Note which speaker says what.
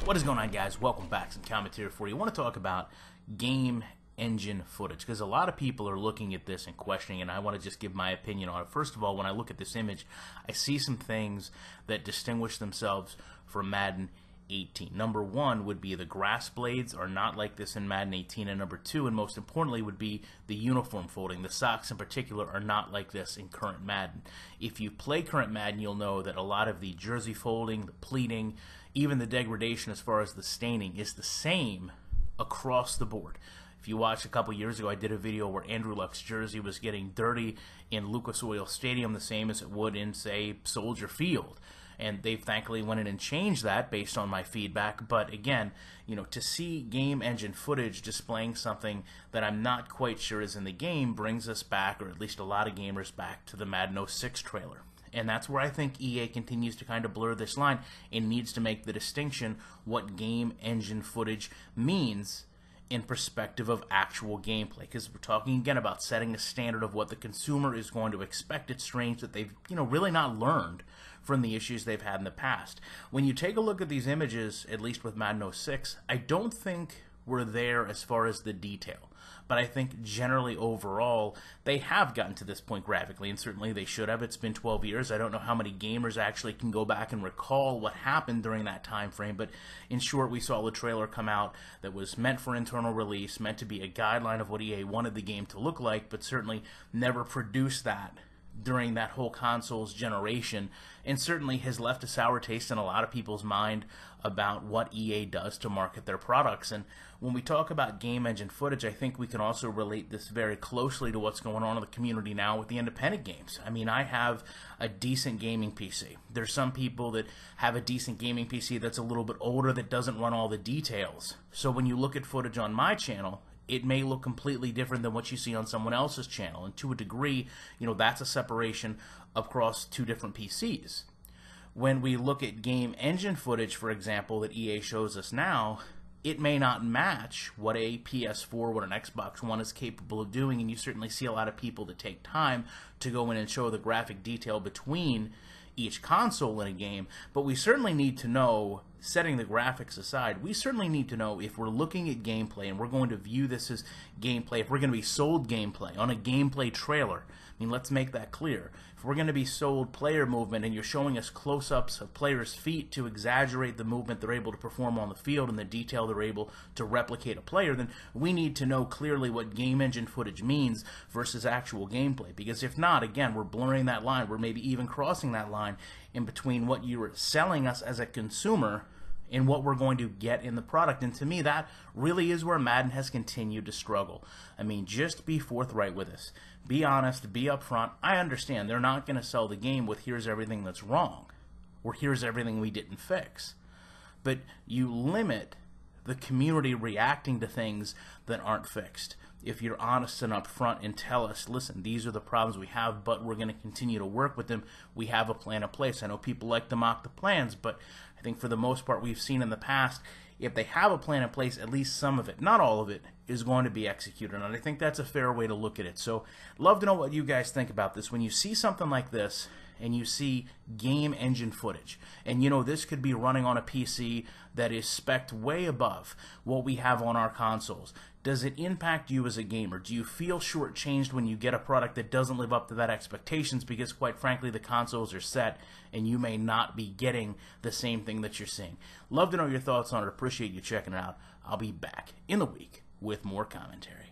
Speaker 1: What is going on, guys? Welcome back. Some commentary for you. I want to talk about game engine footage because a lot of people are looking at this and questioning, and I want to just give my opinion on it. First of all, when I look at this image, I see some things that distinguish themselves from Madden 18. Number one would be the grass blades are not like this in Madden 18, and number two, and most importantly, would be the uniform folding. The socks in particular are not like this in current Madden. If you play current Madden, you'll know that a lot of the jersey folding, the pleating, even the degradation as far as the staining is the same across the board. If you watched a couple years ago, I did a video where Andrew Luck's jersey was getting dirty in Lucas Oil Stadium the same as it would in, say, Soldier Field. And they thankfully went in and changed that based on my feedback. But again, you know, to see game engine footage displaying something that I'm not quite sure is in the game brings us back, or at least a lot of gamers back, to the Madden 06 trailer. And that's where I think EA continues to kind of blur this line and needs to make the distinction what game engine footage means in perspective of actual gameplay, because we're talking again about setting a standard of what the consumer is going to expect. It's strange that they've, really not learned from the issues they've had in the past. When you take a look at these images, at least with Madden 06, I don't think we're there as far as the detail. But I think generally overall, they have gotten to this point graphically, and certainly they should have. It's been 12 years. I don't know how many gamers actually can go back and recall what happened during that time frame, but in short, we saw the trailer come out that was meant for internal release, meant to be a guideline of what EA wanted the game to look like, but certainly never produced that during that whole console's generation, and certainly has left a sour taste in a lot of people's mind about what EA does to market their products. And when we talk about game engine footage, I think we can also relate this very closely to what's going on in the community now with the independent games. I mean, I have a decent gaming PC. There's some people that have a decent gaming PC that's a little bit older that doesn't run all the details. So when you look at footage on my channel, it may look completely different than what you see on someone else's channel. And to a degree, that's a separation across two different PCs. When we look at game engine footage, for example, that EA shows us now, it may not match what a PS4, what an Xbox One is capable of doing, and you certainly see a lot of people that take time to go in and show the graphic detail between each console in a game, but we certainly need to know, setting the graphics aside, we certainly need to know if we're looking at gameplay and we're going to view this as gameplay, if we're going to be sold gameplay on a gameplay trailer. I mean, let's make that clear. If we're going to be sold player movement and you're showing us close-ups of players' feet to exaggerate the movement they're able to perform on the field and the detail they're able to replicate a player, then we need to know clearly what game engine footage means versus actual gameplay. Because if not, again, we're blurring that line. We're maybe even crossing that line in between what you're selling us as a consumer and what we're going to get in the product. And to me, that really is where Madden has continued to struggle. I mean, just be forthright with us. Be honest, be upfront. I understand they're not going to sell the game with here's everything that's wrong or here's everything we didn't fix. But you limit the community reacting to things that aren't fixed. If you're honest and upfront and tell us, listen, these are the problems we have, but we're going to continue to work with them. We have a plan in place. I know people like to mock the plans, but I think for the most part we've seen in the past, if they have a plan in place, at least some of it, not all of it, is going to be executed. And I think that's a fair way to look at it. So love to know what you guys think about this. When you see something like this, and you see game engine footage, and this could be running on a PC that is spec'd way above what we have on our consoles, does it impact you as a gamer? Do you feel shortchanged when you get a product that doesn't live up to that expectations because, quite frankly, the consoles are set and you may not be getting the same thing that you're seeing? Love to know your thoughts on it. Appreciate you checking it out. I'll be back in the week with more commentary.